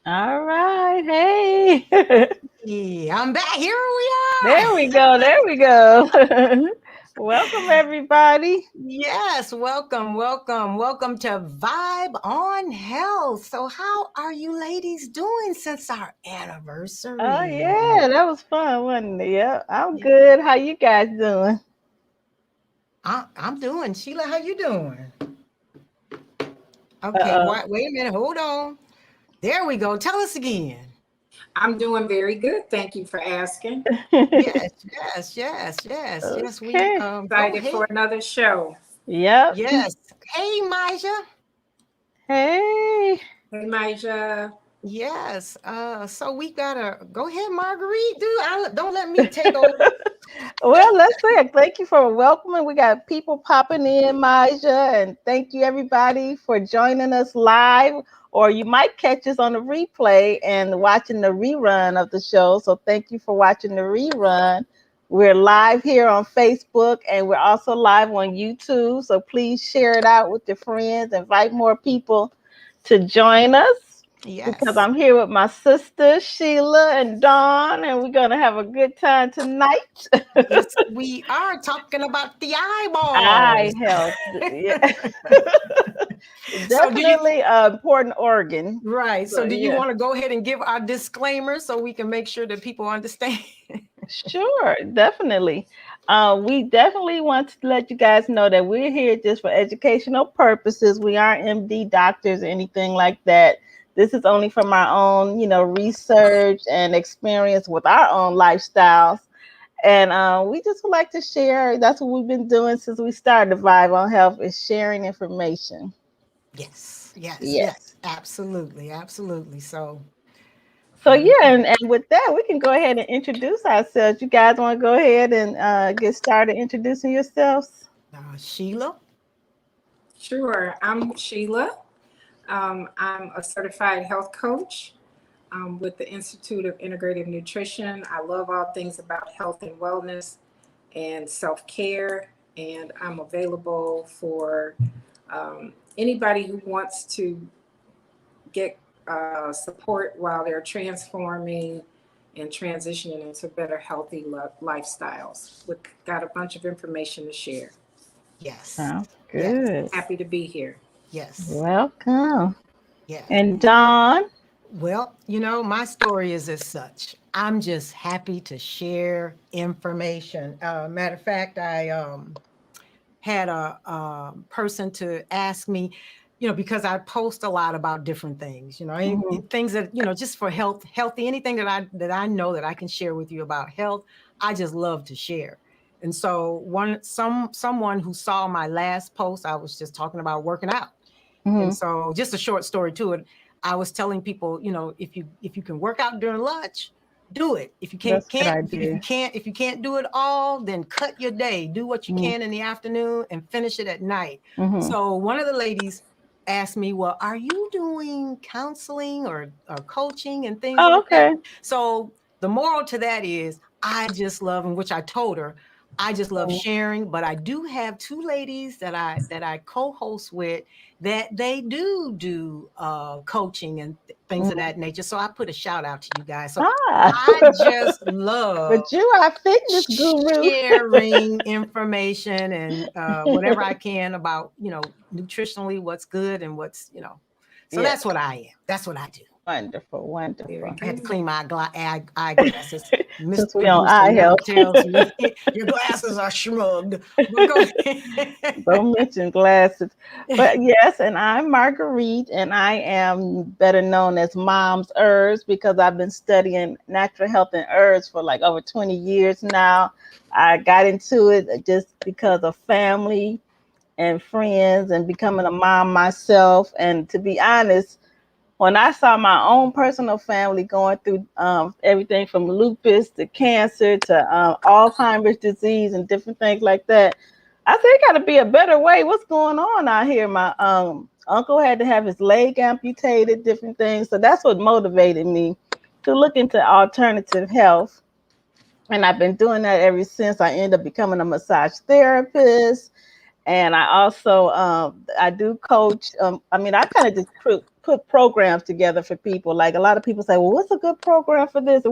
All right. Hey. Yeah, I'm back. Here we There are. we go. There we go. Welcome, everybody. Yes, welcome to Vibe on Health. So, how are you ladies doing since our Oh, anniversary? yeah. That was fun, wasn't it? Yeah, I'm Yeah, good. How you guys doing? I'm doing. Sheila, how you doing? Okay, Uh-oh. wait a minute. Hold on. There we go. Tell us again. I'm doing very good. Thank you for asking. Yes. We Okay. go Excited ahead. for another show. Yep. Yes. Hey, Maja. Hey. Hey, Maja. Yes. So we gotta go ahead, Marguerite. Don't let me take over. Well, let's say thank you for welcoming. We got people popping in, Maja, and thank you everybody for joining us live. Or you might catch us on the replay and watching the rerun of the show. So thank you for watching the rerun. We're live here on Facebook and we're also live on YouTube. So please share it out with your friends, invite more people to join us because Yes. I'm here with my sister Sheila and Dawn, and we're gonna have a good time tonight. Yes, we are talking about the Eye eyeballs. health, yeah. So do you Definitely an important organ. right? So So do you yeah, want to go ahead and give our disclaimer so we can make sure that people understand? sure, definitely. We definitely want to let you guys know that we're here just for educational purposes. We aren't MD doctors or anything like that. This is only from our own, research and experience with our own lifestyles. And we just would like to share. That's what we've been doing since we started Vibe on Health is sharing information. Yes. Yes. Absolutely. So So uh, yeah, and with that, we can go ahead and introduce ourselves. You guys want to go ahead and get started introducing yourselves? Sheila. Sure. I'm Sheila. I'm a certified health coach with the Institute of Integrative Nutrition. I love all things about health and wellness and self care. And I'm available for anybody who wants to get support while they're transforming and transitioning into better healthy lifestyles. We've got a bunch of information to share. Yes. Sounds Yes. good. Happy to be here. Yes. Welcome. Yes. And Dawn. Well, my story is as such. I'm just happy to share information. Matter of fact, I had a person to ask me, because I post a lot about different things, Mhm. things that, just for healthy, anything that I know that I can share with you about health, I just love to share. And so someone who saw my last post, I was just talking about working out. And Mhm. so just a short story to it, I was telling people, if you can work out during lunch, do it. If you can't That's a good can't if you idea. can't if you can't do it all, then cut your day. Do what you Mhm. can in the afternoon and finish it at night. Mhm. So one of the ladies asked me, "Well, are you doing counseling or coaching and things Oh, like that?" okay. So the moral to that is I just love, and which I told her, I just love Mhm. sharing, but I do have two ladies that I co-host with that they do coaching and things of Mhm. that nature. So I put a shout out to you guys. So Ah, I just love but you are a fitness guru. sharing information and whatever I can about, nutritionally what's good and what's. So Yeah, that's what I am. That's what I do. wonderful, Very wonderful. I had to good. clean my eyeglasses. Mr. Since we on Producer eye never health. tells me your glasses are shrugged. But go Don't ahead. mention glasses. But yes, and I'm Marguerite, and I am better known as Mom's Herbs because I've been studying natural health and herbs for like over 20 years now. I got into it just because of family and friends and becoming a mom myself. And to be honest, when I saw my own personal family going through everything from lupus to cancer to Alzheimer's disease and different things like that, I said, it got to be a better way. What's going on out here? My uncle had to have his leg amputated, different things. So that's what motivated me to look into alternative health. And I've been doing that ever since. I ended up becoming a massage therapist, and I also I do coach. I mean, I kind of just put programs together for people. Like a lot of people say, well, what's a good program for this?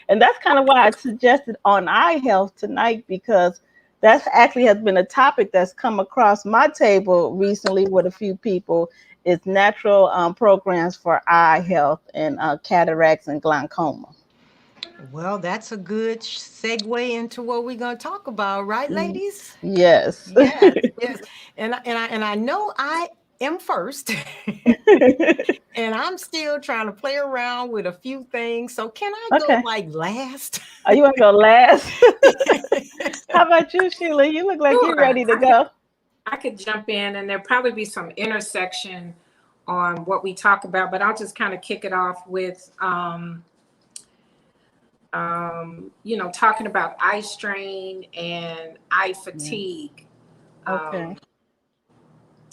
And that's kind of why I suggested on eye health tonight, because that actually has been a topic that's come across my table recently with a few people. Is natural programs for eye health and cataracts and glaucoma. Well, that's a good segue into what we're going to talk about, right, ladies? Yes. Yes, yes. And I know I am first. And I'm still trying to play around with a few things. So can I go Okay. like last? Are you want to go last? How about you, Sheila? You look like you're Sure. ready to go. I could jump in, and there'll probably be some intersection on what we talk about, but I'll just kind of kick it off with, talking about eye strain and eye fatigue. Okay.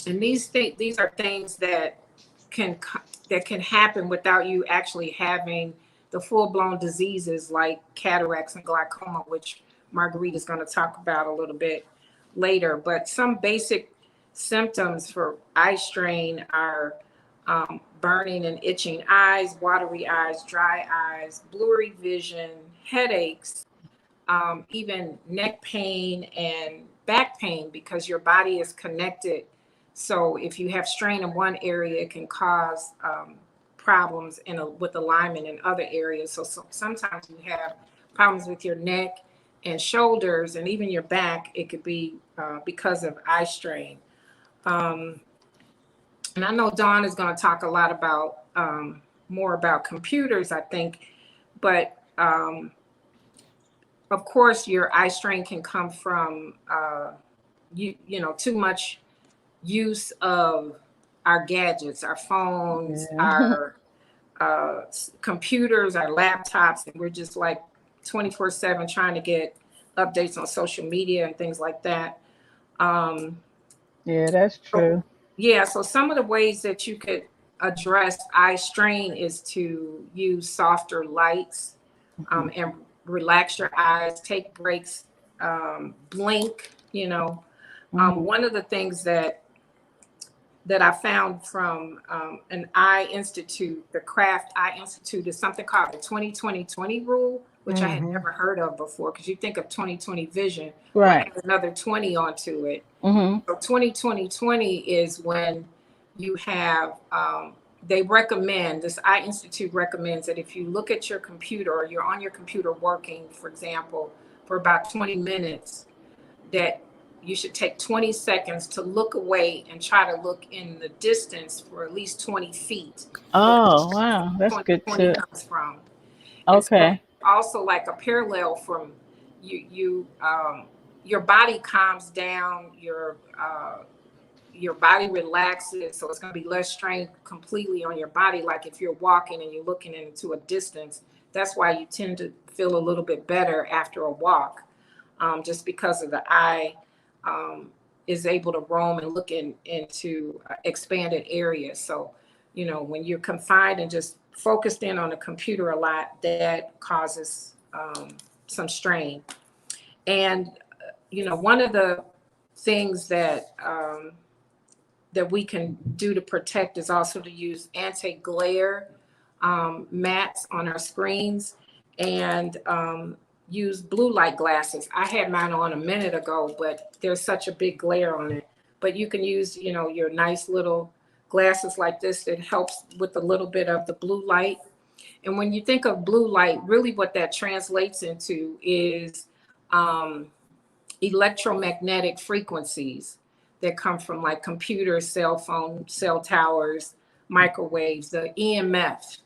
And these are things that can happen without you actually having the full-blown diseases like cataracts and glaucoma, which Marguerite is going to talk about a little bit later. But some basic symptoms for eye strain are burning and itching eyes, watery eyes, dry eyes, blurry vision, headaches, even neck pain and back pain, because your body is connected. So if you have strain in one area, it can cause problems with alignment in other areas. So sometimes you have problems with your neck and shoulders and even your back. It could be because of eye strain. And I know Dawn is going to talk a lot about more about computers, I think, but of course, your eye strain can come from too much use of our gadgets, our phones, our computers, our laptops, and we're just like 24/7 trying to get updates on social media and things like that. Yeah, that's true. So some of the ways that you could address eye strain is to use softer lights and relax your eyes, take breaks, blink. One of the things that I found from an eye institute, the Kraft Eye Institute, is something called the 20-20-20 rule, which I had never heard of before, because you think of 20/20 vision, Right. add another 20 onto it. Mm-hmm. So 20-20-20 is when you have, they recommend, this Eye Institute recommends that if you look at your computer or you're on your computer working, for example, for about 20 minutes, that you should take 20 seconds to look away and try to look in the distance for at least 20 feet. Oh, wow. That's good too. Comes from. Okay. And so also like a parallel from your body calms down, your body relaxes, so it's going to be less strain completely on your body. Like if you're walking and you're looking into a distance, that's why you tend to feel a little bit better after a walk, just because of the eye is able to roam and look into expanded areas. So, when you're confined and just focused in on a computer a lot, that causes some strain. And, one of the things that we can do to protect is also to use anti-glare mats on our screens, and use blue light glasses. I had mine on a minute ago, but there's such a big glare on it. But you can use, your nice little glasses like this that helps with a little bit of the blue light. And when you think of blue light, really what that translates into is electromagnetic frequencies that come from like computers, cell phone, cell towers, microwaves, the EMF.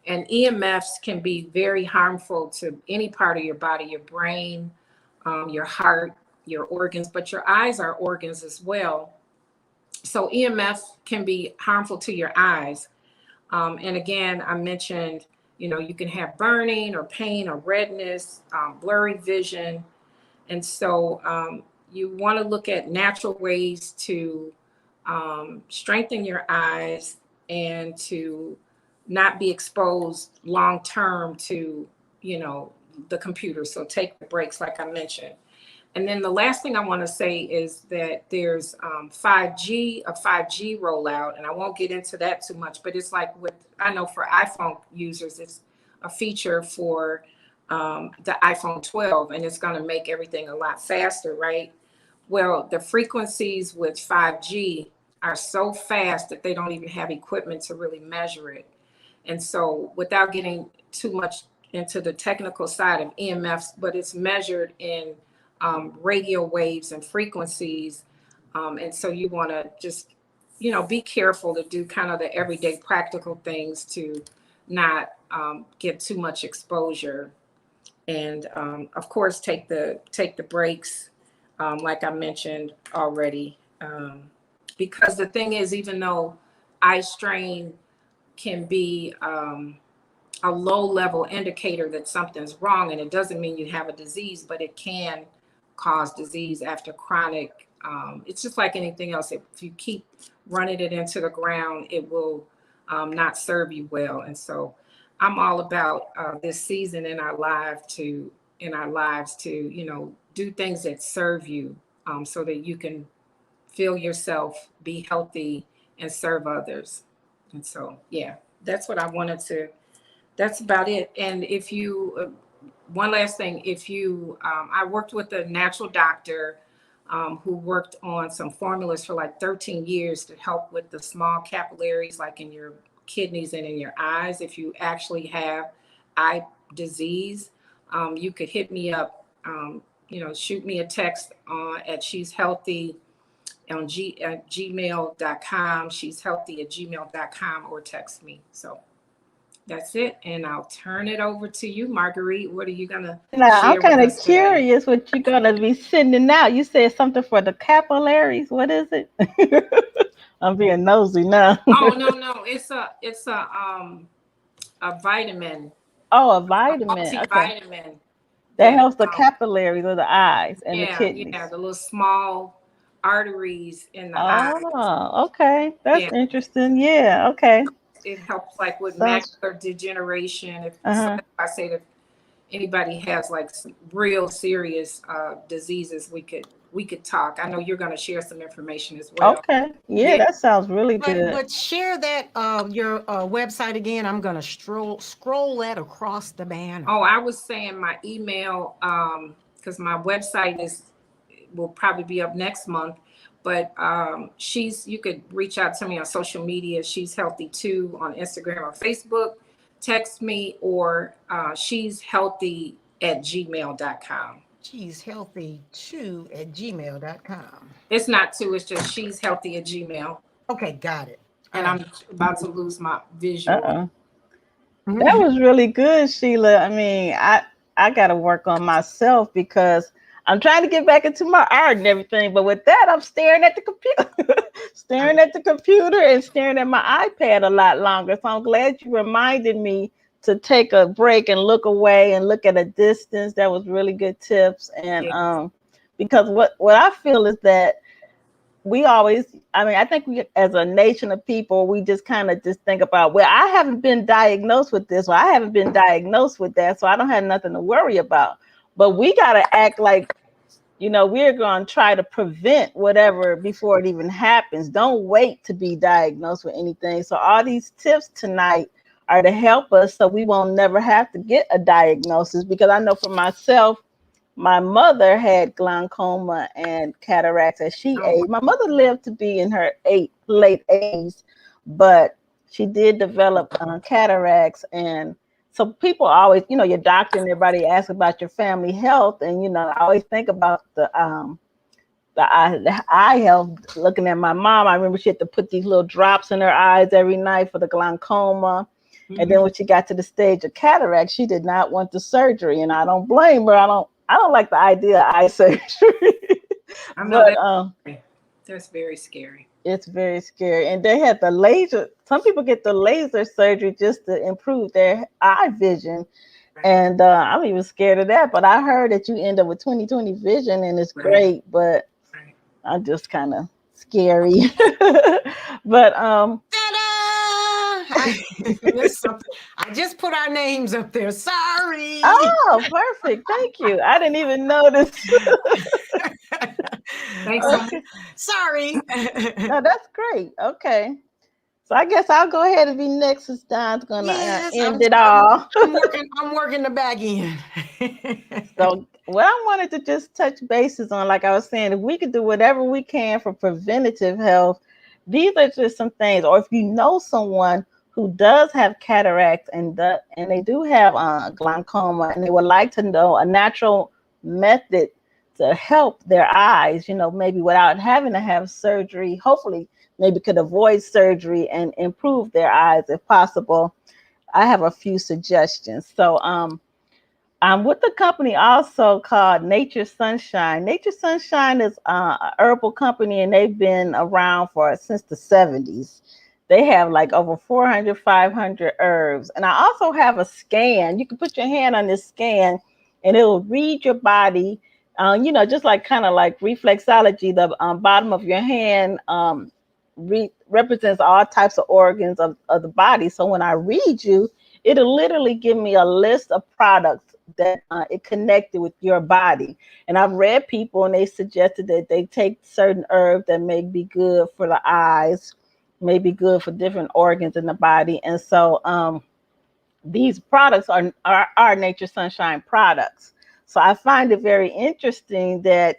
And EMFs can be very harmful to any part of your body, your brain, your heart, your organs, but your eyes are organs as well. So EMF can be harmful to your eyes. And again, I mentioned, you can have burning or pain or redness, blurry vision. And so you want to look at natural ways to strengthen your eyes and to not be exposed long term to, the computer. So take the breaks, like I mentioned. And then the last thing I want to say is that there's 5G, a 5G rollout, and I won't get into that too much, but it's like I know for iPhone users, it's a feature for the iPhone 12, and it's going to make everything a lot faster, right? Well, the frequencies with 5G are so fast that they don't even have equipment to really measure it. And so without getting too much into the technical side of EMFs, but it's measured in radio waves and frequencies. And so you want to just, be careful to do kind of the everyday practical things to not get too much exposure. And of course, take the breaks, like I mentioned already. Because the thing is, even though eye strain can be a low level indicator that something's wrong, and it doesn't mean you have a disease, but it can cause disease after chronic. It's just like anything else. If you keep running it into the ground, it will not serve you well. And so I'm all about this season in our lives to, do things that serve you, so that you can feel yourself, be healthy, and serve others. And so, yeah, that's what I wanted to, that's about it. And if you, one last thing, if you, I worked with a natural doctor who worked on some formulas for like 13 years to help with the small capillaries, like in your kidneys and in your eyes. If you actually have eye disease, you could hit me up, shoot me a text at She's Healthy on at gmail.com, She's Healthy at gmail.com, or text me. So that's it. And I'll turn it over to you, Marguerite. What are you going to Now, share I'm kind with of us today? curious what you're going to be sending out. You said something for the capillaries. What is it? I'm being nosy now. Oh, no. It's a vitamin. Oh, a A vitamin. Okay. multivitamin. That helps the capillaries of the eyes and the kidneys. Yeah, the little small arteries in the eye. Oh, okay. That's Yeah. interesting. Yeah, okay. It helps like with Sounds- macular degeneration. Uh-huh. So I say that if anybody has like some real serious diseases, we could talk. I know you're going to share some information as well. Okay. Yeah, that sounds really good. But share that your website again. I'm gonna scroll that across the banner. Oh, I was saying my email, because my website will probably be up next month. But you could reach out to me on social media. She's Healthy Too on Instagram or Facebook. Text me, or She's Healthy at gmail.com. She's Healthy Too at gmail.com. It's not two, it's just She's Healthy at Gmail. Okay, got it. And I'm about to lose my visual. Mm-hmm. That was really good, Sheila. I mean, I got to work on myself because I'm trying to get back into my art and everything. But with that, I'm staring at the computer, and staring at my iPad a lot longer. So I'm glad you reminded me to take a break and look away and look at a distance. That was really good tips. And because what I feel is that I think we, as a nation of people, we just kind of just think about, well, I haven't been diagnosed with this, or I haven't been diagnosed with that, so I don't have nothing to worry about. But we got to act like, we're going to try to prevent whatever before it even happens. Don't wait to be diagnosed with anything. So all these tips tonight are to help us so we won't never have to get a diagnosis, because I know for myself, my mother had glaucoma and cataracts as she aged. My mother lived to be in her late 80s, but she did develop cataracts. And so people always, your doctor and everybody asks about your family health. And, I always think about the eye health. Looking at my mom, I remember she had to put these little drops in her eyes every night for the glaucoma. Mm-hmm. And then when she got to the stage of cataract, she did not want the surgery. And I don't blame her. I don't like the idea of eye surgery. I know that's very scary. It's very scary. And they had the laser. Some people get the laser surgery just to improve their eye vision. Right. And I'm even scared of that. But I heard that you end up with 20/20 vision, and it's great. But I'm just kind of scary. But Ta-da! There's something. I just put our names up there. Sorry. Oh, perfect. Thank you. I didn't even notice. Thanks so much. Okay. Sorry. No, that's great. Okay. So I guess I'll go ahead and be next since Don's gonna Yes, end it all. I'm working the back end. So what I wanted to just touch bases on, like I was saying, if we could do whatever we can for preventative health, these are just some things. Or if you know someone who does have cataracts and they do have glaucoma and they would like to know a natural method to help their eyes, maybe without having to have surgery, hopefully maybe could avoid surgery and improve their eyes if possible. I have a few suggestions. So I'm with a company also called Nature Sunshine. Nature Sunshine is an herbal company, and they've been around since the 70s. They have like over 400, 500 herbs. And I also have a scan. You can put your hand on this scan, and it will read your body. Just like kind of like reflexology, the bottom of your hand represents all types of organs of the body. So when I read you, it'll literally give me a list of products that it connected with your body. And I've read people and they suggested that they take certain herbs that may be good for the eyes, may be good for different organs in the body. And so these products are Nature Sunshine products. So I find it very interesting that,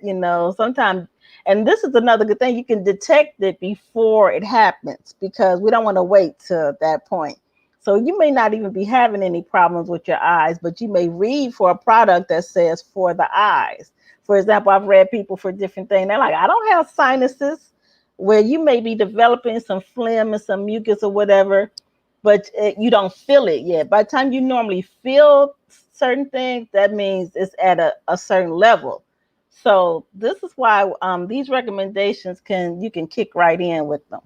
sometimes, and this is another good thing, you can detect it before it happens because we don't want to wait to that point. So you may not even be having any problems with your eyes, but you may read for a product that says for the eyes. For example, I've read people for different things. They're like, I don't have sinuses, where you may be developing some phlegm and some mucus or whatever, but you don't feel it yet. By the time you normally feel certain things, that means it's at a certain level. So this is why these recommendations you can kick right in with them.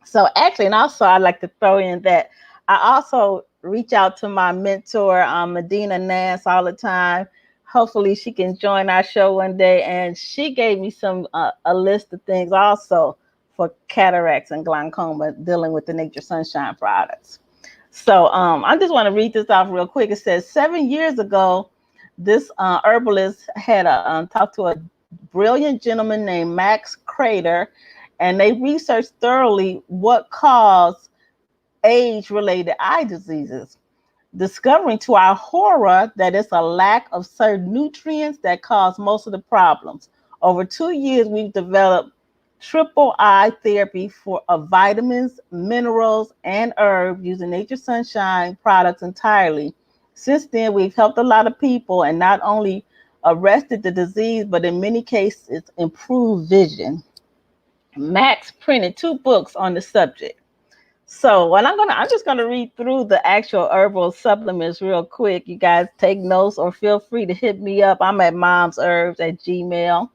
So actually, and also I'd like to throw in that I also reach out to my mentor, Medina Nance, all the time. Hopefully she can join our show one day. And she gave me a list of things also for cataracts and glaucoma dealing with the Nature Sunshine products. So I just want to read this off real quick. It says 7 years ago, this herbalist had talked to a brilliant gentleman named Max Crater, and they researched thoroughly what caused age-related eye diseases, discovering to our horror that it's a lack of certain nutrients that cause most of the problems. Over 2 years, we've developed triple eye therapy of vitamins, minerals, and herbs using Nature Sunshine products entirely. Since then, we've helped a lot of people and not only arrested the disease, but in many cases, improved vision. Max printed 2 books on the subject. So what I'm just gonna read through the actual herbal supplements real quick. You guys take notes or feel free to hit me up. I'm at momsherbs@gmail.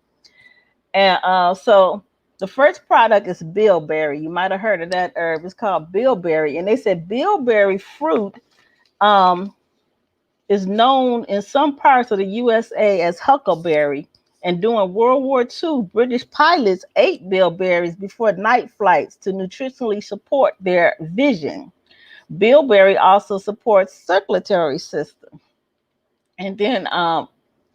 And so the first product is bilberry. You might have heard of that herb. It's called bilberry, and they said bilberry fruit is known in some parts of the USA as huckleberry. And during World War II, British pilots ate bilberries before night flights to nutritionally support their vision. Bilberry also supports circulatory system. And then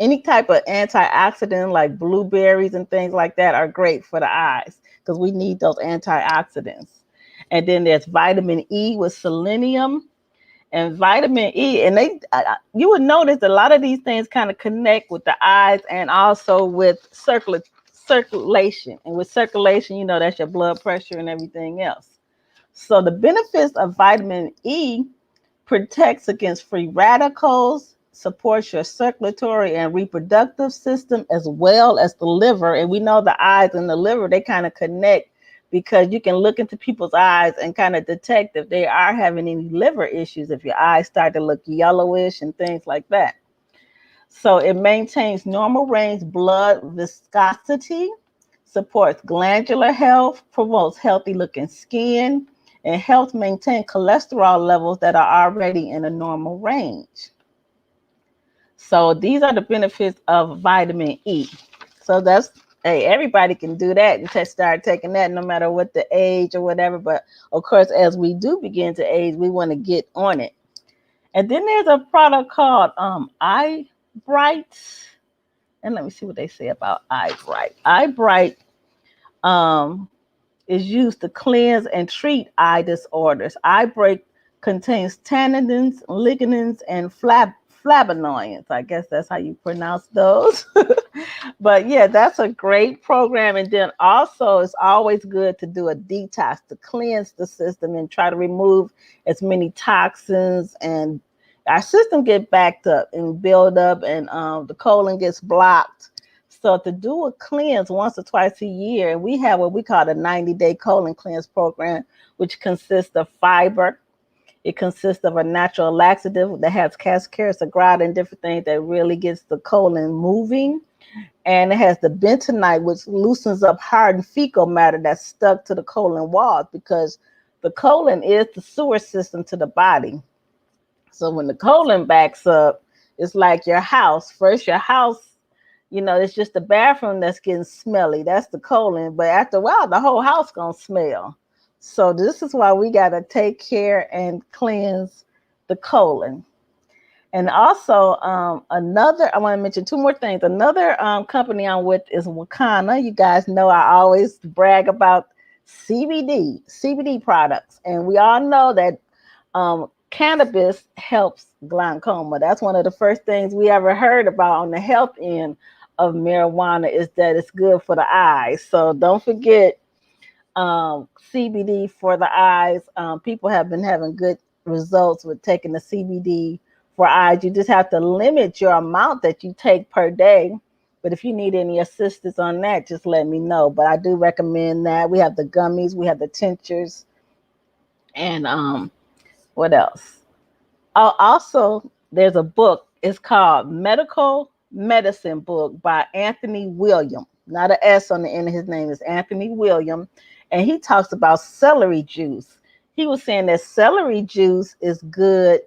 any type of antioxidant like blueberries and things like that are great for the eyes because we need those antioxidants. And then there's vitamin E with selenium and vitamin E. And you would notice a lot of these things kind of connect with the eyes and also with circulation. And with circulation, that's your blood pressure and everything else. So the benefits of vitamin E protects against free radicals, supports your circulatory and reproductive system, as well as the liver. And we know the eyes and the liver, they kind of connect because you can look into people's eyes and kind of detect if they are having any liver issues, if your eyes start to look yellowish and things like that. So it maintains normal range blood viscosity, supports glandular health, promotes healthy looking skin, and helps maintain cholesterol levels that are already in a normal range. So these are the benefits of vitamin E. So that's hey, everybody can do that and start taking that no matter what the age or whatever. But of course, as we do begin to age, we want to get on it. And then there's a product called Eye Bright. And let me see what they say about Eye Bright. Eye Bright um, is used to cleanse and treat eye disorders. Eye Bright contains tannins, lignans, and flavonoids. I guess that's how you pronounce those. But yeah, that's a great program. And then also, it's always good to do a detox to cleanse the system and try to remove as many toxins, and our system get backed up and build up, and the colon gets blocked. So to do a cleanse once or twice a year, and we have what we call the 90-day colon cleanse program, which consists of fiber. It consists of a natural laxative that has cascara sagrada and different things that really gets the colon moving. And it has the bentonite, which loosens up hardened fecal matter that's stuck to the colon walls, because the colon is the sewer system to the body. So when the colon backs up, it's like your house. First, your house, it's just the bathroom that's getting smelly. That's the colon. But after a while, the whole house gonna smell. So this is why we gotta take care and cleanse the colon. And also, I want to mention two more things. Another company I'm with is Wakana. You guys know I always brag about CBD products. And we all know that cannabis helps glaucoma. That's one of the first things we ever heard about on the health end of marijuana, is that it's good for the eyes. So don't forget CBD for the eyes. People have been having good results with taking the CBD for eyes. You just have to limit your amount that you take per day. But if you need any assistance on that, just let me know. But I do recommend that. We have the gummies, we have the tinctures, and what else? Also, there's a book. It's called Medical Medicine Book by Anthony William. Not an S on the end of his name. Is Anthony William. And he talks about celery juice. He was saying that celery juice is good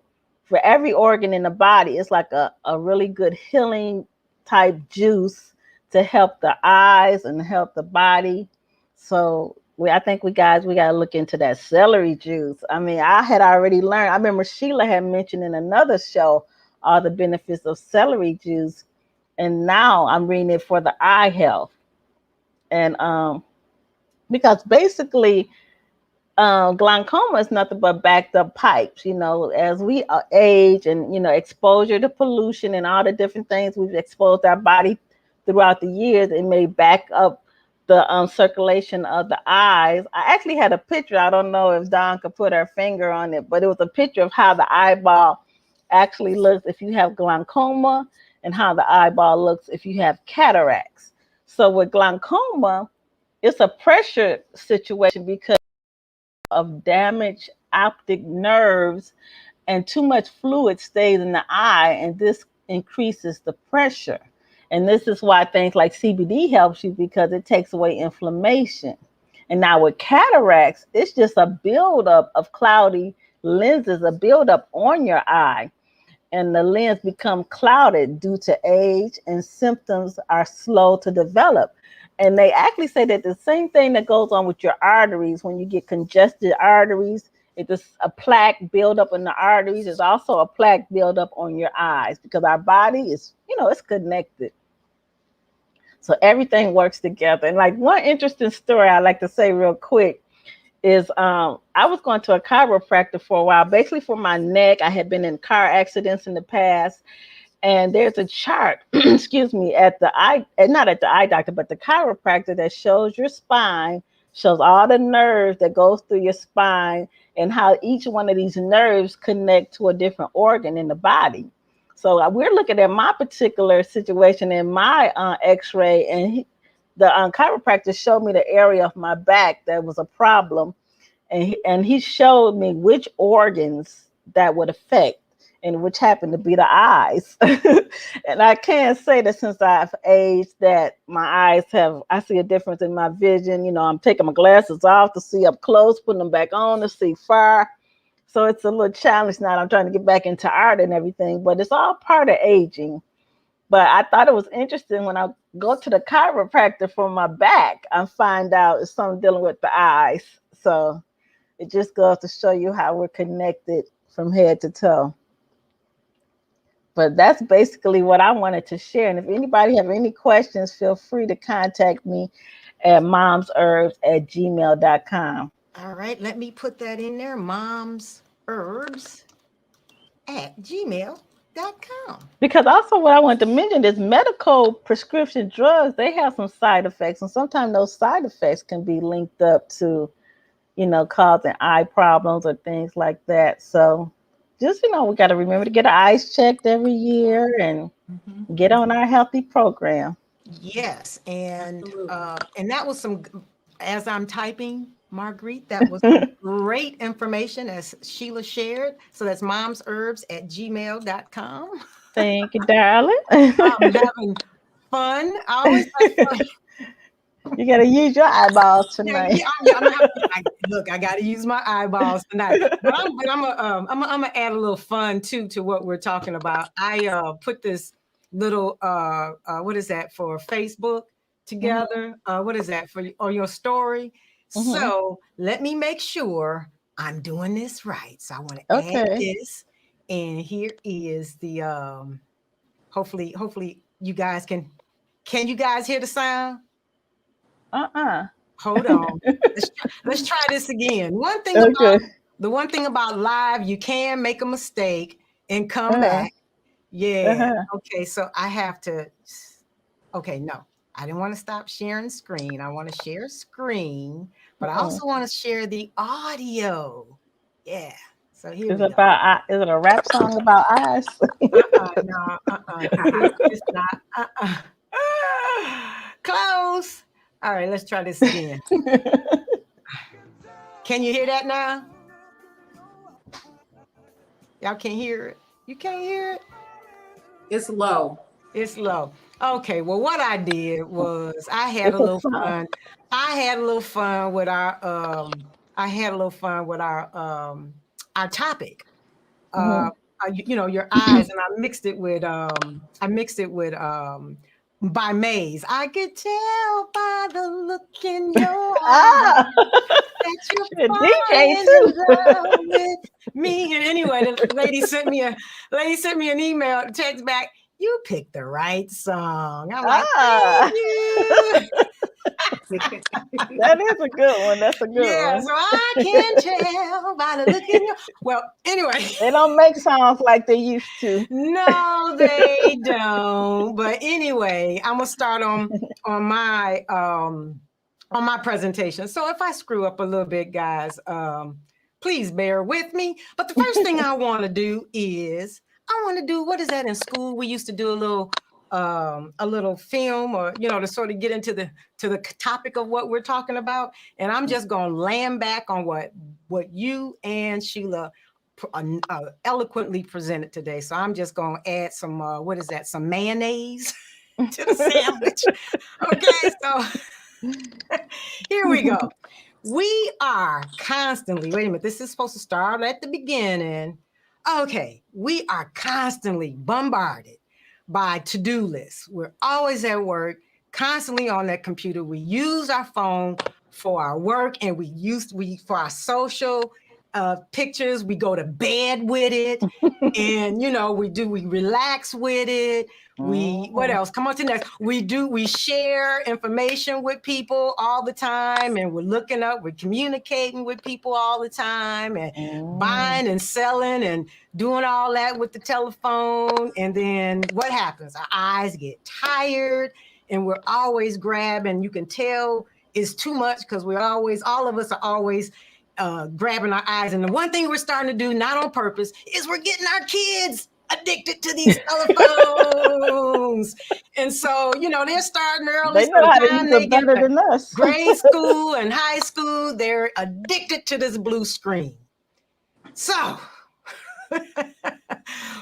for every organ in the body. It's like a really good healing type juice to help the eyes and help the body. So I think we got to look into that celery juice. I mean, I had already learned. I remember Sheila had mentioned in another show all the benefits of celery juice. And now I'm reading it for the eye health. And because basically, glaucoma is nothing but backed up pipes. As we age and, exposure to pollution and all the different things we've exposed our body throughout the years, it may back up the circulation of the eyes. I actually had a picture. I don't know if Dawn could put her finger on it, but it was a picture of how the eyeball actually looks if you have glaucoma, and how the eyeball looks if you have cataracts. So with glaucoma, it's a pressure situation because of damaged optic nerves, and too much fluid stays in the eye, and this increases the pressure. And this is why things like CBD helps you, because it takes away inflammation. And now with cataracts, it's just a buildup of cloudy lenses, a buildup on your eye. And the lens become clouded due to age, and symptoms are slow to develop. And they actually say that the same thing that goes on with your arteries, when you get congested arteries, it's just a plaque buildup in the arteries. There's also a plaque buildup on your eyes, because our body is, it's connected. So everything works together. And like one interesting story I like to say real quick is I was going to a chiropractor for a while, basically for my neck. I had been in car accidents in the past. And there's a chart, excuse me, not at the eye doctor, but the chiropractor, that shows your spine, shows all the nerves that goes through your spine, and how each one of these nerves connect to a different organ in the body. So we're looking at my particular situation in my x-ray, and the chiropractor showed me the area of my back that was a problem. And he showed me which organs that would affect, and which happened to be the eyes. And I can say that since I've aged, that my eyes I see a difference in my vision. I'm taking my glasses off to see up close, putting them back on to see far. So it's a little challenge now. I'm trying to get back into art and everything, but it's all part of aging. But I thought it was interesting when I go to the chiropractor for my back, I find out it's something dealing with the eyes. So it just goes to show you how we're connected from head to toe. But that's basically what I wanted to share. And if anybody have any questions, feel free to contact me at momsherbs@gmail.com. All right, let me put that in there. momsherbs@gmail.com. Because also what I wanted to mention is medical prescription drugs, they have some side effects. And sometimes those side effects can be linked up to, causing eye problems or things like that. So just, we got to remember to get our eyes checked every year and get on our healthy program. Yes, and Absolutely. and that was some. As I'm typing, Marguerite, that was great information as Sheila shared. So that's momsherbs@gmail.com. Thank you, darling. I'm having fun. I always have fun. You got to use your eyeballs Yeah, tonight. look, I got to use my eyeballs tonight. But I'm gonna add a little fun too to what we're talking about. I put this little what is that for Facebook together? What is that for you or your story? So let me make sure I'm doing this right. So I want to add Okay. this, and here is the hopefully you guys can you guys hear the sound? Hold on. Let's try this again. Okay. The one thing about live, you can make a mistake and come Uh-huh. back. Yeah. Uh-huh. Okay. So I have to. Okay. No, I didn't want to stop sharing screen. I want to share screen, but I also want to share the audio. Yeah. So here we go. Is it a rap song about eyes? No. It's not. Close. All right. Let's try this again. Can you hear that now? Y'all can't hear it. You can't hear it? It's low. It's low. Okay, well, what I did was I had a little fun. I had a little fun with our topic. Your eyes, and I mixed it with by Maze. I could tell by the look in your eyes that you're DJ falling too. in love with me. And anyway, the lady sent me an email, text back. You picked the right song. I'm like, thank you. That is a good one. That's a good one. So I can tell by the look in your. Well, anyway, they don't make songs like they used to. No, they don't. But anyway, I'm gonna start on my presentation. So if I screw up a little bit, guys, please bear with me. But the first thing I want to do is what is that in school? We used to do a little film, or to sort of get into the topic of what we're talking about. And I'm just gonna land back on what you and Sheila eloquently presented today. So I'm just gonna add some some mayonnaise to the sandwich. Okay, so here we go. We are constantly, wait a minute, this is supposed to start at the beginning. Okay, we are constantly bombarded by to-do lists. We're always at work, constantly on that computer. We use our phone for our work, and we for our social pictures. We go to bed with it, and we relax with it. What else? Come on to next. We share information with people all the time, and we're communicating with people all the time, and buying and selling and doing all that with the telephone. And then what happens? Our eyes get tired, and we're always grabbing. You can tell it's too much because all of us are always grabbing our eyes. And the one thing we're starting to do, not on purpose, is we're getting our kids addicted to these telephones. And so, they're starting early. They know how to use it better than us. Grade school and high school, they're addicted to this blue screen. So,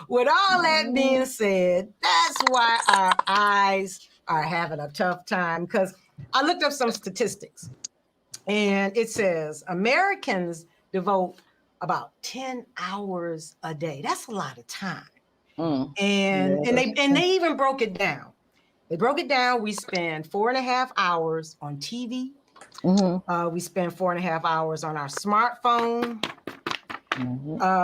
with all that being said, that's why our eyes are having a tough time. Because I looked up some statistics, and it says Americans devote about 10 hours a day. That's a lot of time. And Yeah, they even broke it down. They broke it down. We spend 4.5 hours on TV. We spend 4.5 hours on our smartphone.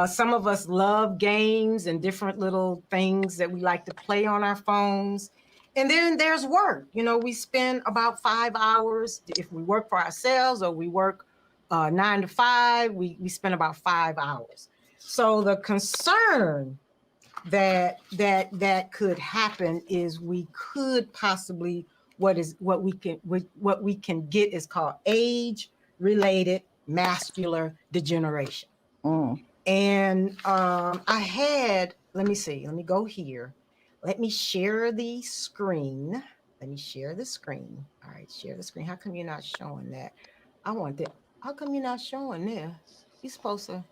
Some of us love games and different little things that we like to play on our phones. And then there's work. You know, we spend about 5 hours if we work for ourselves, or we work 9 to 5. We spend about 5 hours. So the concern that could happen is we could possibly what we can get is called age-related macular degeneration. And let me see, let me go here. Let me share the screen. Let me share the screen. All right, share the screen. How come you're not showing that? I want that. How come you're not showing this? You're supposed to.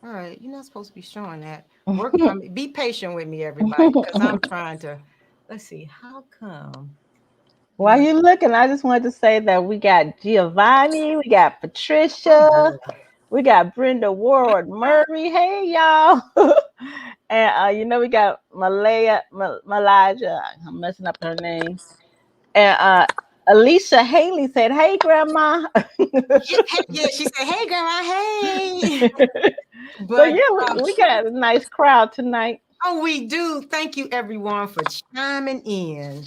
All right, you're not supposed to be showing that. Be patient with me, everybody, because I'm trying to. Let's see. How come? While you looking, I just wanted to say that we got Giovanni, we got Patricia, we got Brenda Ward Murray. Hey, y'all. And we got Malaja. I'm messing up her name. And Alicia Haley said, "Hey, Grandma." Yeah, she said, "Hey, Grandma, hey." But so yeah, we got a nice crowd tonight. Oh, we do. Thank you, everyone, for chiming in.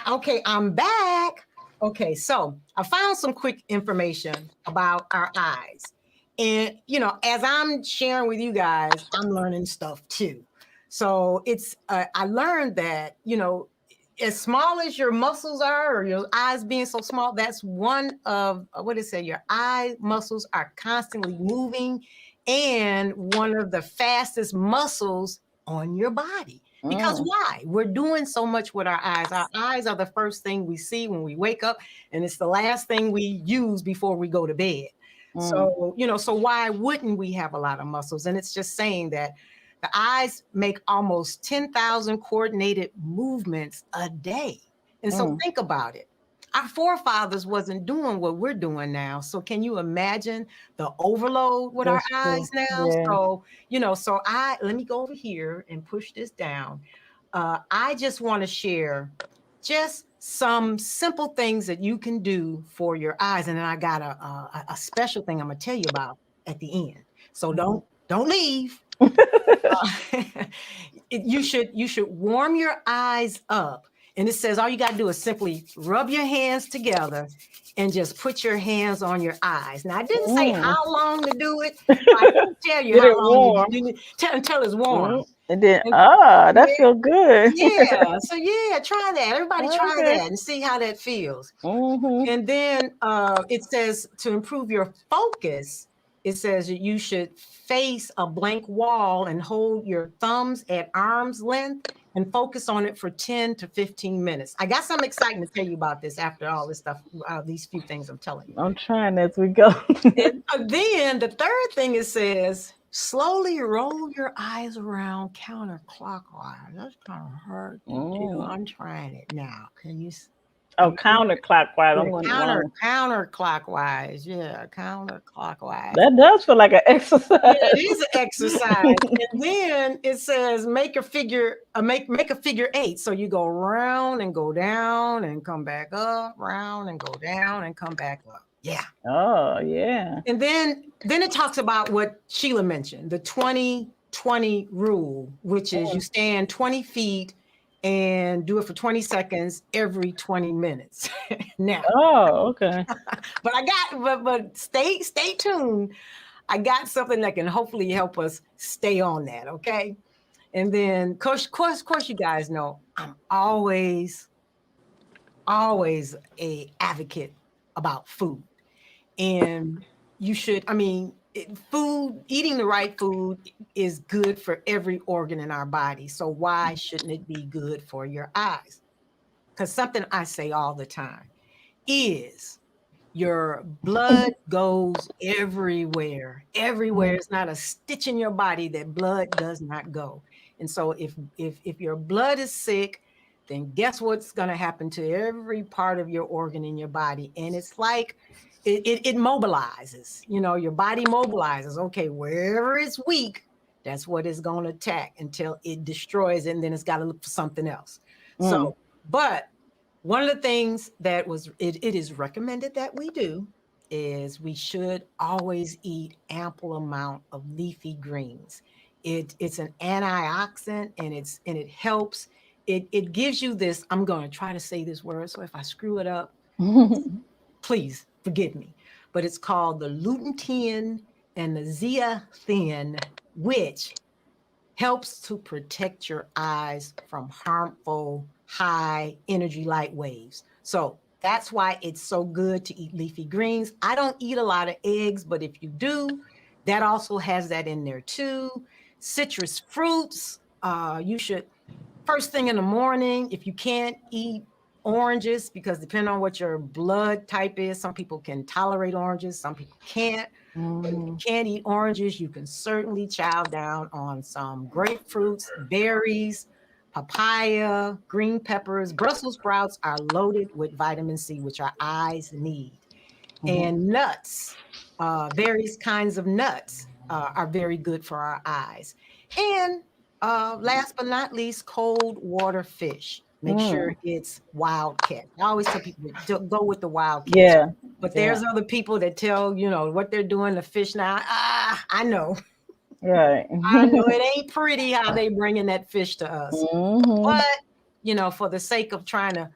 Okay, I'm back. Okay, so I found some quick information about our eyes. And, as I'm sharing with you guys, I'm learning stuff too. So I learned that, as small as your muscles are, or your eyes being so small, that's one of, your eye muscles are constantly moving, and one of the fastest muscles on your body. Because why? We're doing so much with our eyes. Our eyes are the first thing we see when we wake up, and it's the last thing we use before we go to bed. So, so why wouldn't we have a lot of muscles? And it's just saying that the eyes make almost 10,000 coordinated movements a day. And so think about it. Our forefathers wasn't doing what we're doing now. So can you imagine the overload with our eyes now? Yeah. So let me go over here and push this down. I just want to share just some simple things that you can do for your eyes. And then I got a special thing I'm going to tell you about at the end. So don't leave. You should warm your eyes up. And it says all you got to do is simply rub your hands together and just put your hands on your eyes. Now, I didn't say how long to do it. I didn't tell you how long you need until it's warm. And then, that feels good. Yeah. So yeah, try that. Everybody try that and see how that feels. And then it says to improve your focus, it says that you should face a blank wall and hold your thumbs at arm's length and focus on it for 10 to 15 minutes. I got something exciting to tell you about this after all this stuff, these few things I'm telling you. I'm trying as we go. And then the third thing it says, slowly roll your eyes around counterclockwise. That's kind of hard to do. I'm trying it now. Can you? Oh, counterclockwise. Counterclockwise. Yeah, counterclockwise. That does feel like an exercise. Yeah, it is an exercise. And then it says make a figure 8. So you go round and go down and come back up, round and go down and come back up. Yeah. Oh, yeah. And then it talks about what Sheila mentioned, the 20-20 rule, which is you stand 20 feet and do it for 20 seconds every 20 minutes. Now. Oh, okay. But stay tuned. I got something that can hopefully help us stay on that, okay? And then, of course, you guys know I'm always a advocate about food. And you should, eating the right food is good for every organ in our body. So why shouldn't it be good for your eyes? Because something I say all the time is your blood goes everywhere. Everywhere. It's not a stitch in your body that blood does not go. And so if your blood is sick, then guess what's going to happen to every part of your organ in your body? And it's like it mobilizes, your body mobilizes. Okay, wherever it's weak, That's what it's going to attack until it destroys it, and then it's got to look for something else. Mm. So, but one of the things that it is recommended that we do is we should always eat ample amount of leafy greens. It's an antioxidant, and it helps. It gives you this. I'm going to try to say this word, so if I screw it up, please forgive me. But it's called the lutein and the zeaxanthin, which helps to protect your eyes from harmful high energy light waves. So that's why it's so good to eat leafy greens. I don't eat a lot of eggs, but if you do, that also has that in there too. Citrus fruits, you should, first thing in the morning, if you can't eat oranges, because depending on what your blood type is, some people can tolerate oranges, some people can't. But if you can't eat oranges, you can certainly chow down on some grapefruits, berries, papaya, green peppers. Brussels sprouts are loaded with vitamin C, which our eyes need. And nuts, various kinds of nuts are very good for our eyes. And last but not least, cold water fish. Make sure it's wild catch. I always tell people to go with the wild catch. Yeah. But there's other people that tell, what they're doing to fish now. I know. Right. I know it ain't pretty how they bringing that fish to us. But, for the sake of trying to,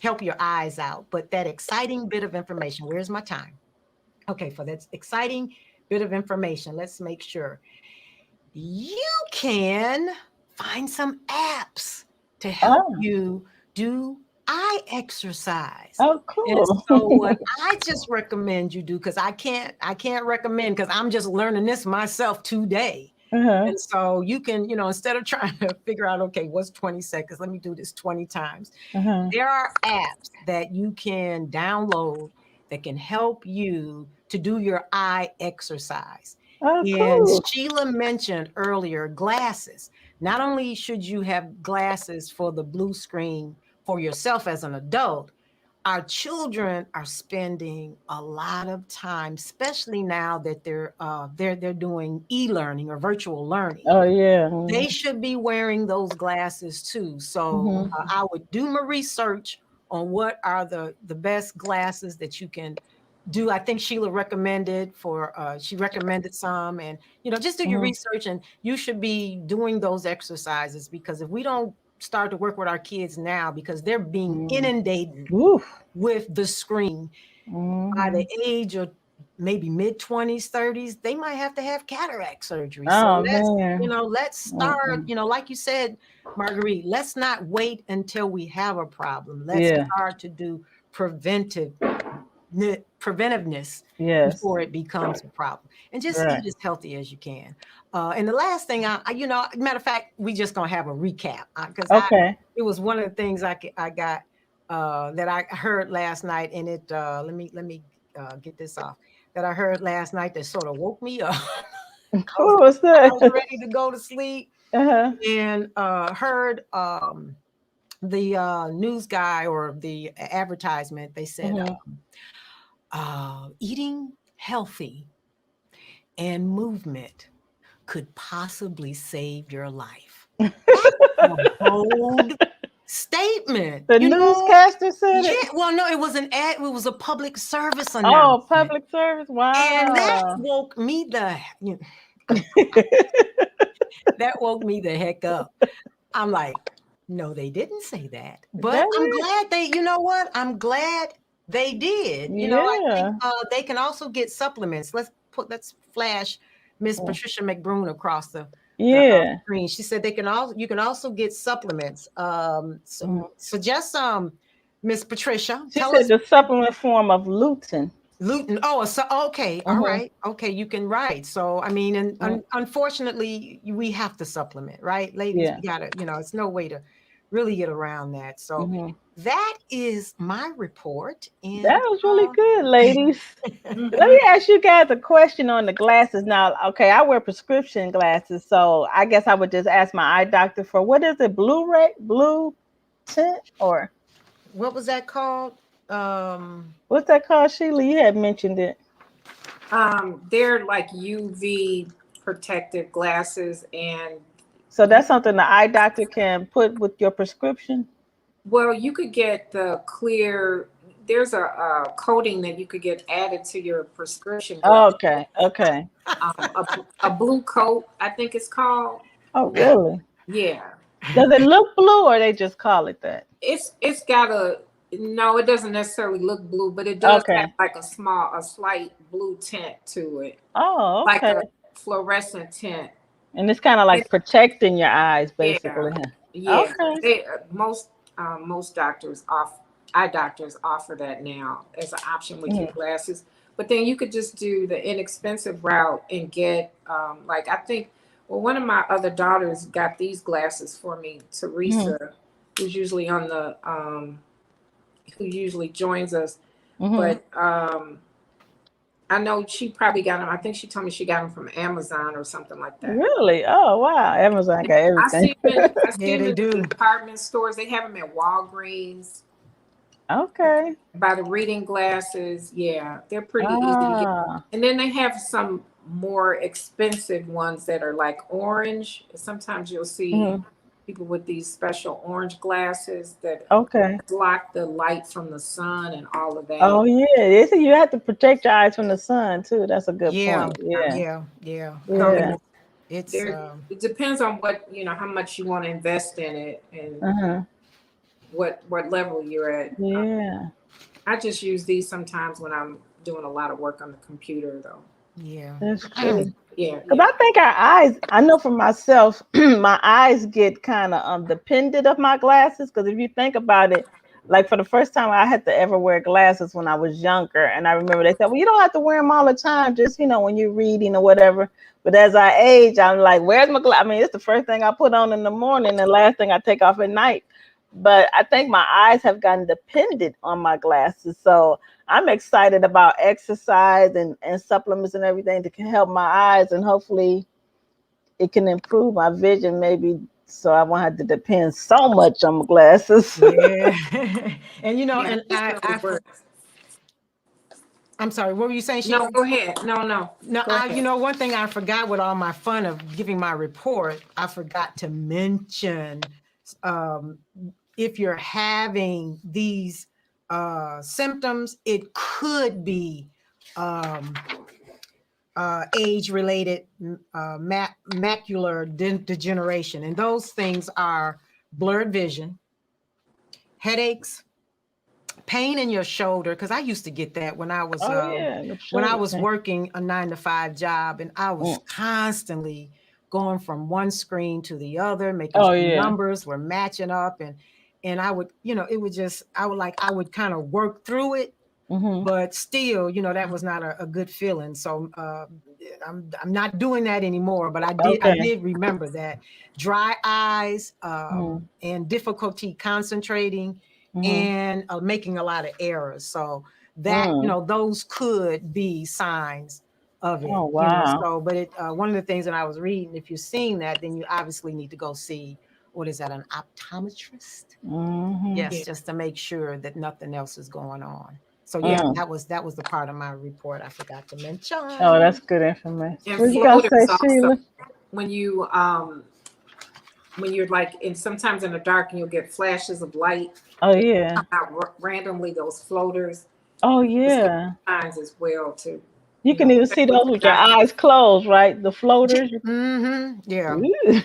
help your eyes out. But that exciting bit of information, where's my time? Okay, for that exciting bit of information, let's make sure you can find some apps to help you do eye exercise. Oh, cool. And so what I just recommend you do, because I can't recommend, because I'm just learning this myself today. And so you can, instead of trying to figure out, okay, what's 20 seconds? Let me do this 20 times. There are apps that you can download that can help you to do your eye exercise. Oh, And cool. Sheila mentioned earlier glasses. Not only should you have glasses for the blue screen for yourself as an adult, our children are spending a lot of time, especially now that they're doing e-learning or virtual learning. Oh, yeah. They should be wearing those glasses too. So I would do my research on what are the best glasses that you can do. I think Sheila recommended she recommended some, and just do your research, and you should be doing those exercises, because if we don't start to work with our kids now, because they're being inundated with the screen, by the age of maybe mid-20s, 30s, they might have to have cataract surgery. Oh, So man. let's start, like you said, Marguerite, let's not wait until we have a problem. Let's start to do preventiveness before it becomes a problem, and just eat as healthy as you can. And the last thing, matter of fact, we just gonna have a recap, because it was one of the things I got that I heard last night, and it let me get this off, that I heard last night that sort of woke me up. What was that? I was ready to go to sleep, and heard the news guy or the advertisement. They said eating healthy and movement could possibly save your life. That's a bold statement. The newscaster said it? Yeah, well, no, it was an ad. It was a public service announcement. Oh, public service. Wow. And that woke me that woke me the heck up. I'm like, no, they didn't say that. But I'm glad I'm glad they did. I think they can also get supplements. Let's flash Miss Patricia McBroom across the screen. She said you can also get supplements. Suggest some, Miss Patricia. She said the supplement form of lutein. Lutein. Oh, so okay, all right, okay. You can write. So I mean, and unfortunately, we have to supplement, right, ladies? You gotta, it's no way to really get around that. So that is my report. And that was really good, ladies. Let me ask you guys a question on the glasses now. Okay, I wear prescription glasses, so I guess I would just ask my eye doctor for, what is it, blue tint, or what was that called? What's that called, Sheila? You had mentioned it. They're like UV protective glasses, and So that's something the eye doctor can put with your prescription? well, you could get the clear. There's a coating that you could get added to your prescription glasses. Okay, okay. A blue coat, I think it's called. Oh, really? Yeah, Does it look blue or they just call it that? it's got a no. It doesn't necessarily look blue, but it does have Okay. like a slight blue tint to it, Oh, like okay. a fluorescent tint. And it's kind of like It- protecting your eyes, yeah, basically. Huh? yeah. Okay. Most doctors eye doctors offer that now as an option with your Mhm. glasses. But then you could just do the inexpensive route and get like I think well one of my other daughters got these glasses for me, Mhm. Teresa, who's usually on the who usually joins us. Mhm. But I know she probably got them. I think she told me she got them from Amazon or something like that. Really? Oh, wow. Amazon got I everything. see them I see Yeah, them they in the do. department stores. They have them at Walgreens. Okay. By the reading glasses, yeah, they're pretty easy to get. Ah. And then they have some more expensive ones that are like orange. Sometimes you'll see Mhm. people with these special orange glasses that Okay. block the light from the sun and all of that. Oh, yeah. They say you have to protect your eyes from the sun, too. That's a good Yeah, point. Yeah. yeah. So Yeah. It's it depends on what how much you want to invest in it and Uh-huh. what level you're at. Yeah. I just use these sometimes when I'm doing a lot of work on the computer, though. yeah. That's true. Yeah, Because yeah. I think our eyes, I know for myself, my eyes get kind of dependent of my glasses. Because if you think about it, like for the first time I had to ever wear glasses when I was younger. And I remember they said, well, you don't have to wear them all the time, just, when you're reading or whatever. But as I age, I'm like, where's my glass? I mean, it's the first thing I put on in the morning, the last thing I take off at night. But I think my eyes have gotten dependent on my glasses. So I'm excited about exercise and supplements and everything that can help my eyes, and hopefully it can improve my vision maybe, so I won't have to depend so much on my glasses. Yeah. And Yeah, and this really works. I'm sorry, what were you saying, No, Sheila? go ahead. No, No, go ahead. one thing I forgot with all my fun of giving my report, I forgot to mention um, if you're having these symptoms, it could be um, age-related macular degeneration. And those things are blurred vision, headaches, pain in your shoulder, because I used to get that when I was Oh yeah, the when I shoulder was pain. working a 9-to-5 job, and I was Mm. constantly going from one screen to the other, making Oh sure yeah. numbers were matching up, and I would, it would just I would kind of work through it, Hmm. but still, that was not a good feeling. So I'm not doing that anymore. But I Okay. did remember that dry eyes Mhm. and difficulty concentrating Mhm. and making a lot of errors. So that Mm. those could be signs of it. Oh wow. So but it one of the things that I was reading, if you're seeing that, then you obviously need to go see what is that, an optometrist? Hmm. Yes, Yeah. just to make sure that nothing else is going on. So yeah, Mm. that was the part of my report I forgot to mention. Oh, that's good information. And What you gonna say, floaters also. Sheila? When you're like sometimes in the dark and you'll get flashes of light Oh yeah. come out randomly, those floaters. Oh It's good yeah. signs as well too. You can even see check those with your eyes closed, right? The floaters. Yeah. Ooh.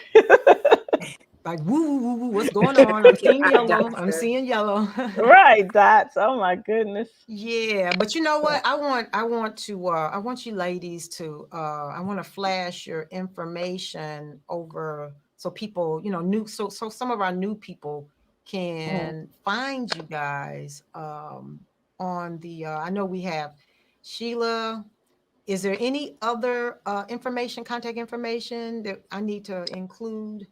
Like woo, woo, woo, what's going on? I'm seeing eye yellow. I'm doctor. seeing yellow. Right, dots. Oh my goodness. Yeah, but you know what? I want you ladies to I want to flash your information over so people, new so some of our new people can find you guys on the I know we have Sheila. Is there any other contact information that I need to include?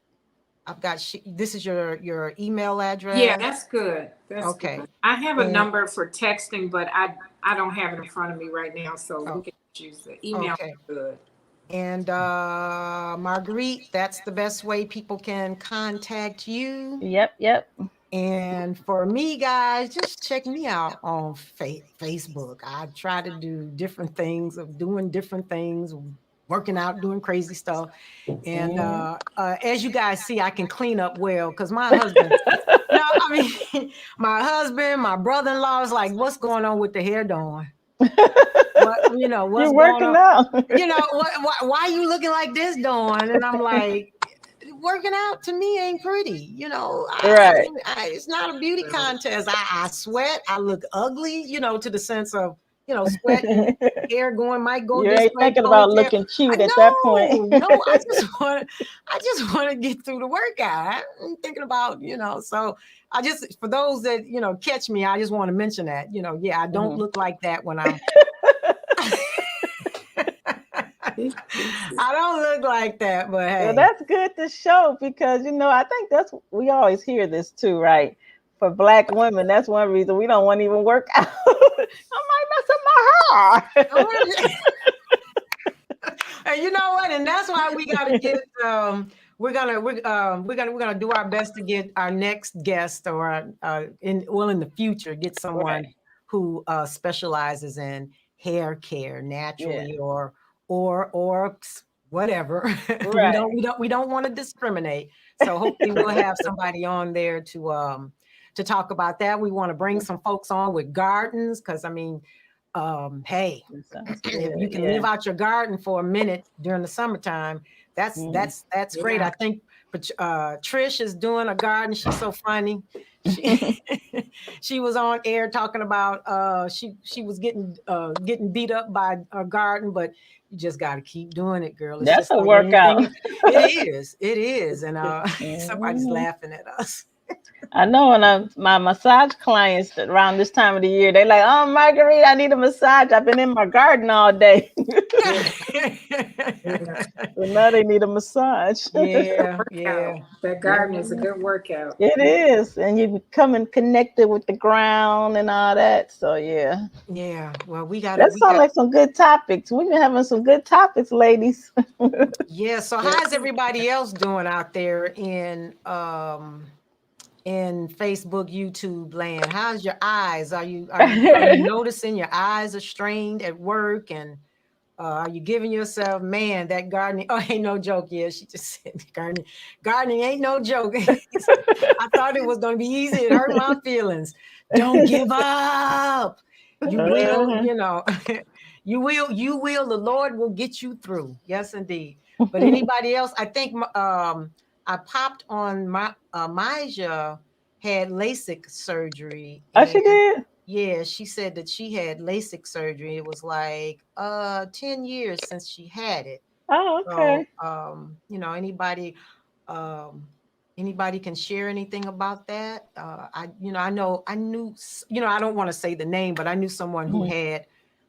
I've got this is your email address. Yeah, that's good. That's Okay. good. I have a And- number for texting, but I don't have it in front of me right now, so we can use the email. Okay. Good. And Marguerite, that's the best way people can contact you. Yep. And for me, guys, just check me out on Facebook. I try to do different things of doing different things, working out, doing crazy stuff. And as you guys see, I can clean up well because my husband, no, I mean, my husband, my brother-in-law is like, what's going on with the hair, Dawn? What, what's You're going working on? out. Why are you looking like this, Dawn? And I'm like, working out to me ain't pretty. Right. It's not a beauty contest. I sweat. I look ugly, to the sense of, sweat and hair might go You this ain't way, thinking about ponytail. looking cute at that point. No, I just want to get through the workout. I'm thinking about, so for those that, catch me, I just want to mention that, yeah, I don't look like that when I'm, I don't look like that, but hey. Well, that's good to show because, I think we always hear this too, right? For Black women, that's one reason we don't want to even work out. I might mess up my hair. And you know what? And that's why we got to get. We're gonna do our best to get our next guest, or in the future, get someone who specializes in hair care naturally, or whatever. Right. we don't want to discriminate. So hopefully we'll have somebody on there to talk about that. We want to bring some folks on with gardens because, I mean, hey, if you can live out your garden for a minute during the summertime, that's great. I think Trish is doing a garden. She's so funny. She was on air talking about she was getting beat up by a garden, but you just got to keep doing it, girl. It's that's just a like workout. It is, and somebody's laughing at us. I know when my massage clients around this time of the year, they like, oh, Marguerite, I need a massage. I've been in my garden all day. So now they need a massage. Yeah. That garden is a good workout. It is. And you becoming connected with the ground and all that. So yeah. Yeah. Well, that sounds like some good topics. We've been having some good topics, ladies. Yeah. So how's everybody else doing out there in Facebook, YouTube land? How's your eyes? Are you noticing your eyes are strained at work? And are you giving yourself, man, that gardening? Oh, ain't no joke. Yeah, she just said gardening ain't no joke. I thought it was going to be easy. It hurt my feelings. Don't give up. You will, you will. The Lord will get you through. Yes, indeed. But anybody else? I think I popped on my Maja had LASIK surgery. Oh, she did? Yeah, she said that she had LASIK surgery. It was like 10 years since she had it. Oh, okay. So, anybody can share anything about that? I knew, I don't want to say the name, but I knew someone who had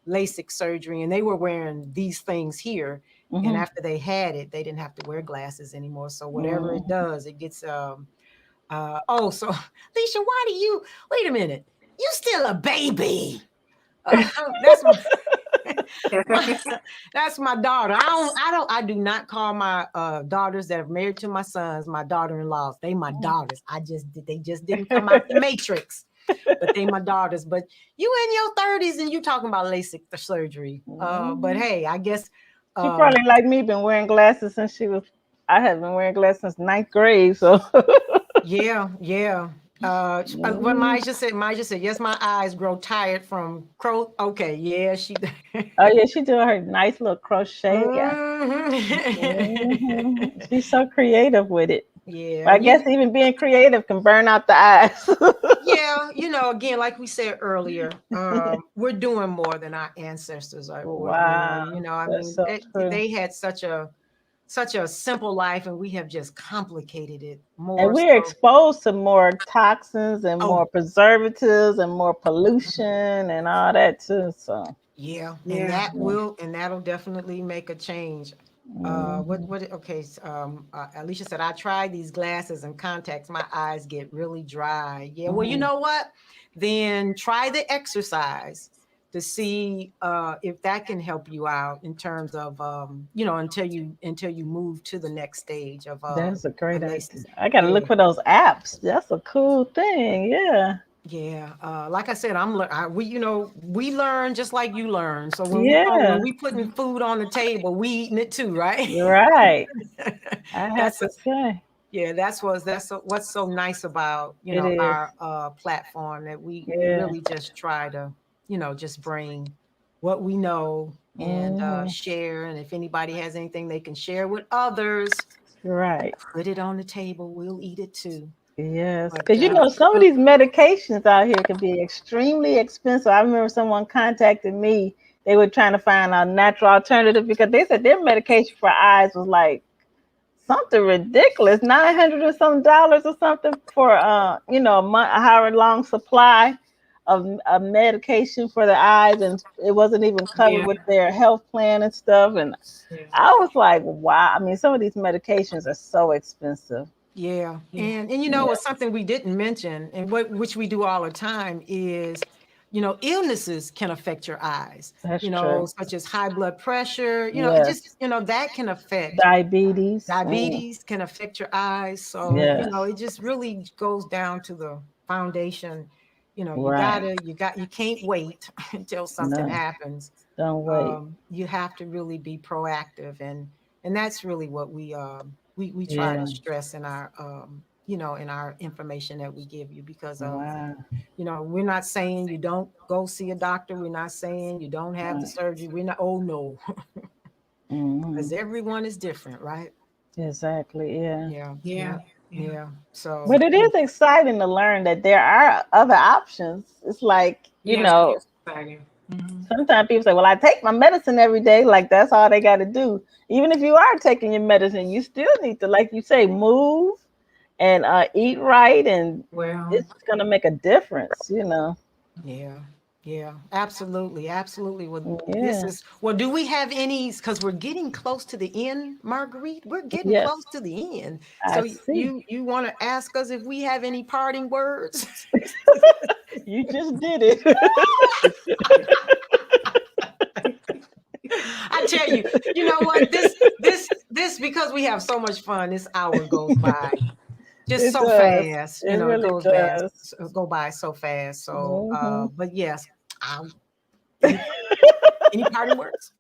LASIK surgery, and they were wearing these things here. And after they had it, they didn't have to wear glasses anymore. So whatever it does, it gets so Alicia, wait a minute, you still a baby. That's my daughter. I do not call my daughters that are married to my sons my daughter-in-laws. They my daughters. They just didn't come out the matrix. But they my daughters. But you in your 30s and you talking about LASIK surgery. But hey, I guess she probably like me been wearing glasses since I have been wearing glasses since 9th grade. So yeah. What Maja said, yes, my eyes grow tired from okay, yeah, she oh yeah, she doing her nice little crochet. She's so creative with it. Yeah, I guess even being creative can burn out the eyes. Yeah, again, like we said earlier, we're doing more than our ancestors are. Wow. They had such a simple life, and we have just complicated it more. And we're exposed to more toxins and more preservatives and more pollution and all that too. So yeah. And that'll definitely make a change. Alicia said, I tried these glasses and contacts. My eyes get really dry. Yeah. Well, you know what? Then try the exercise. to see if that can help you out in terms of until you move to the next stage of That's a great idea. LASIK. I gotta look Yeah. for those apps. That's a cool thing. Yeah. Yeah, like I said, we learn just like you learn. So when Yeah. we putting food on the table, we eating it too, right? You're right. I have That's to say. Yeah, what's so nice about It is. our platform, that we Yeah. really just try to just bring what we know and Hmm. share. And if anybody has anything they can share with others, Right. put it on the table. We'll eat it too. Yes. But Because some of these medications out here can be extremely expensive. I remember someone contacted me. They were trying to find a natural alternative because they said their medication for eyes was like something ridiculous, 900 or some dollars or something for a month, a hour long supply of a medication for the eyes, and it wasn't even covered Yeah. with their health plan and stuff. And Yeah. I was like, wow. I mean, some of these medications are so expensive. yeah, Yeah. and Yeah, it's something we didn't mention, and which we do all the time is, illnesses can affect your eyes. that's true. Such as high blood pressure. It Yes, just that can affect. diabetes. Diabetes can affect your eyes. So, Yes, it just really goes down to the foundation. right. You can't wait until something No, happens. don't wait. You have to really be proactive, and that's really what we try to Yeah, stress in our in our information that we give you, because wow. we're not saying you don't go see a doctor. We're not saying you don't have the Right. surgery. We're not. Oh no, Hmm. because everyone is different, right? Exactly. Yeah. Yeah, Yeah. yeah, Yeah. yeah. So But it is exciting to learn that there are other options. It's like, Yes, it is exciting. Mhm. sometimes people say, well, I take my medicine every day. Like, that's all they got to do. Even if you are taking your medicine, you still need to, like you say, move and eat right. And Well, it's going to make a difference. yeah, yeah, absolutely, absolutely. Yeah. Do we have any? Because we're getting close to the end, Marguerite. We're getting Yes, close to the end. I So see. you want to ask us if we have any parting words? You just did it. I tell you, you know what? This because we have so much fun. This hour goes by just It so does. fast. It It really goes fast, does. go by so fast. So, Hmm. but yes, I, any any parting words?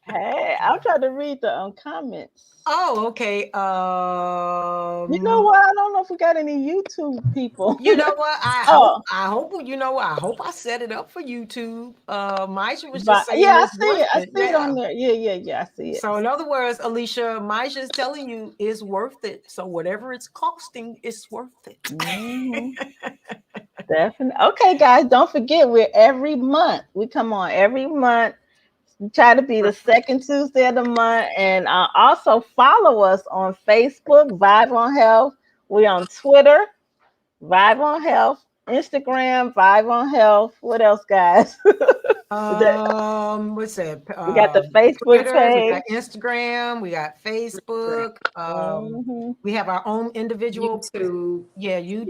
Hey, I'm trying to read the comments. Oh, okay. You know what? I don't know if we got any YouTube people. You know what? Oh, I hope I set it up for YouTube. Maisha was but just saying yeah, I it's see worth it. I it. see it on Yeah. there. Yeah, yeah, yeah. I see it. So in other words, Alicia, Maisha is telling you it's worth it. So whatever it's costing, it's worth it. Hmm. Definitely. Okay, guys, don't forget we're every month. We come on every month. We try to be the second Tuesday of the month, and also follow us on Facebook, Vibe on Health. We're on Twitter, Vibe on Health, Instagram, Vibe on Health. What else, guys? That- What's that? we got the Facebook Twitter, we got page. Instagram, we got Facebook. Hmm. We have our own individual, YouTube. yeah, Yeah.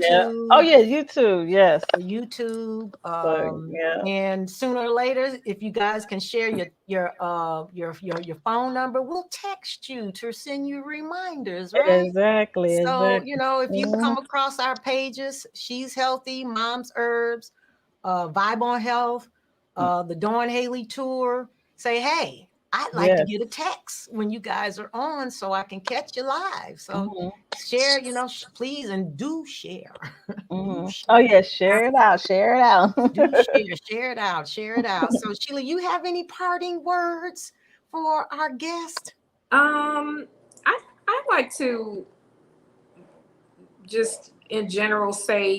Oh YouTube. yeah, YouTube. Yes. YouTube. So yeah. And sooner or later, if you guys can share your phone number, we'll text you to send you reminders, right? Exactly. So, Exactly. if you Mhm. come across our pages, She's Healthy, Mom's Herbs, Vibe on Health, the Dawn Haley Tour, say, hey, I'd like to Yes. get a text when you guys are on so I can catch you live. So Hmm. share, please, and do share. Do Hmm. Oh share. yeah, share it out. Share it out. Do share it out, share it out. So Sheila, you have any parting words for our guest? Um, I like to just in general say,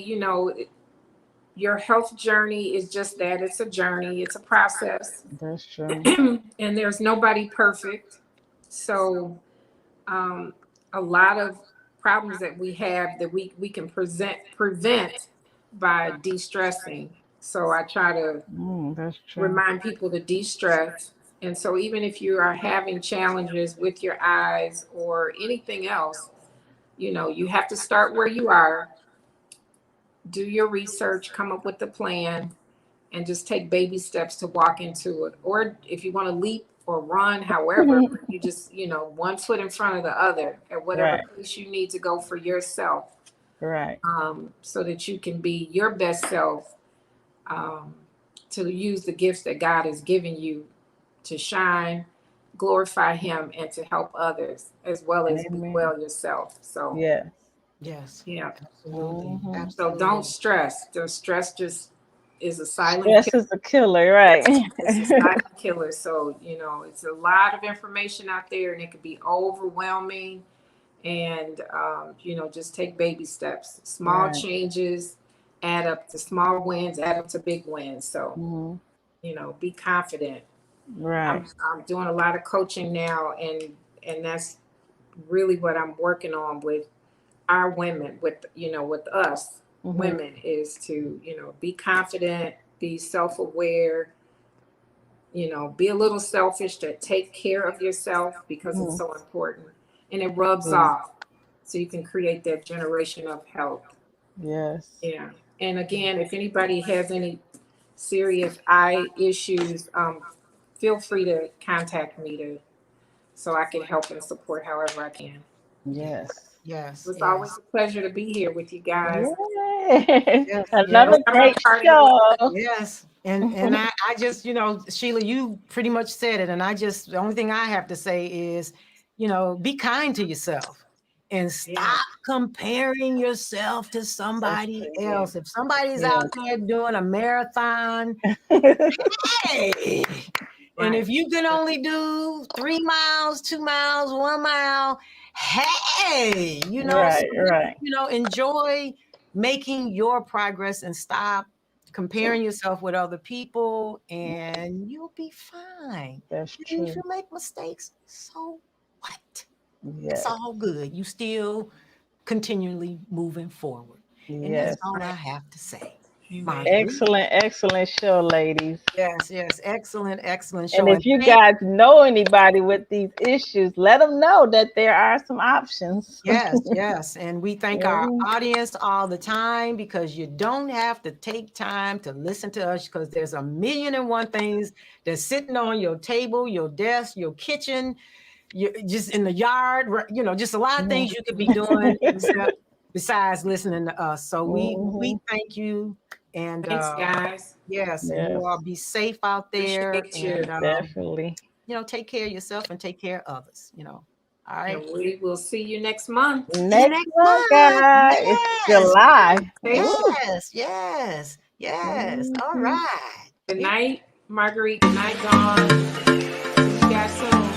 your health journey is just that. It's a journey. It's a process, That's true. and there's nobody perfect. So, a lot of problems that we have that we can prevent by de-stressing. So I try to That's true. remind people to de-stress. And so even if you are having challenges with your eyes or anything else, You know, you have to start where you are, do your research, come up with a plan, and just take baby steps to walk into it. Or if you want to leap or run, however, you just, you know, one foot in front of the other at whatever Right. place you need to go for yourself, Right. so that you can be your best self, to use the gifts that God has given you to shine, glorify Him, and to help others as well as be Amen. well yourself. So, Yes. Yes, yeah. absolutely. Mhm. So Absolutely. don't stress. The stress just is a silent Stress killer. is a killer, right? It's a silent killer. So, you know, it's a lot of information out there and it can be overwhelming. And, you know, just take baby steps. Small Right. changes add up to small wins, add up to big wins. So, Mhm. you know, be confident. Right. I'm doing a lot of coaching now, and that's really what I'm working on with our women, with, you know, with us Mhm. women, is to, you know, be confident, be self-aware, you know, be a little selfish, to take care of yourself because it's Mhm. so important, and it rubs Yeah. off, so you can create that generation of health. Yes. Yeah. And again, if anybody has any serious eye issues, feel free to contact me to so I can help and support however I can. Yes. Yes, It's always yes, a pleasure to be here with you guys. Yay. yes, yes. Another Summer great party. show. Yes. And I just, you know, Sheila, you pretty much said it. And I just, the only thing I have to say is, you know, be kind to yourself and Yeah. stop comparing yourself to somebody true, else. If somebody's Yeah. out there doing a marathon, hey. And Right. if you can only do 3 miles, 2 miles, 1 mile, hey, you know, so Right, right. you know, enjoy making your progress and stop comparing yourself with other people, and you'll be fine. That's And if true. you make mistakes, so what? It's Yes. all good. You still continually moving forward. And that's Yes. all I have to say. Amen. Marguerite? Excellent show, ladies. Yes, yes. Excellent, excellent And show. if you Thank guys know anybody with these issues, let them know that there are some options. yes, yes. And we thank our Mhm. audience all the time, because you don't have to take time to listen to us, because there's a million and one things that's sitting on your table, your desk, your kitchen, you just in the yard, you know, just a lot of things you could be doing besides listening to us. So we Mhm. thank you. And Thanks, guys. yes, and Yes. you all be safe out there. Appreciate you. And Definitely. you know, take care of yourself and take care of others, you know. All right. And we will see you next month. See you Next next month, month. guys. It's Yes. July. Woo. Yes. Yes. Yes. All Mhm. right. Good night, Marguerite. Good night, Dawn. See you guys soon.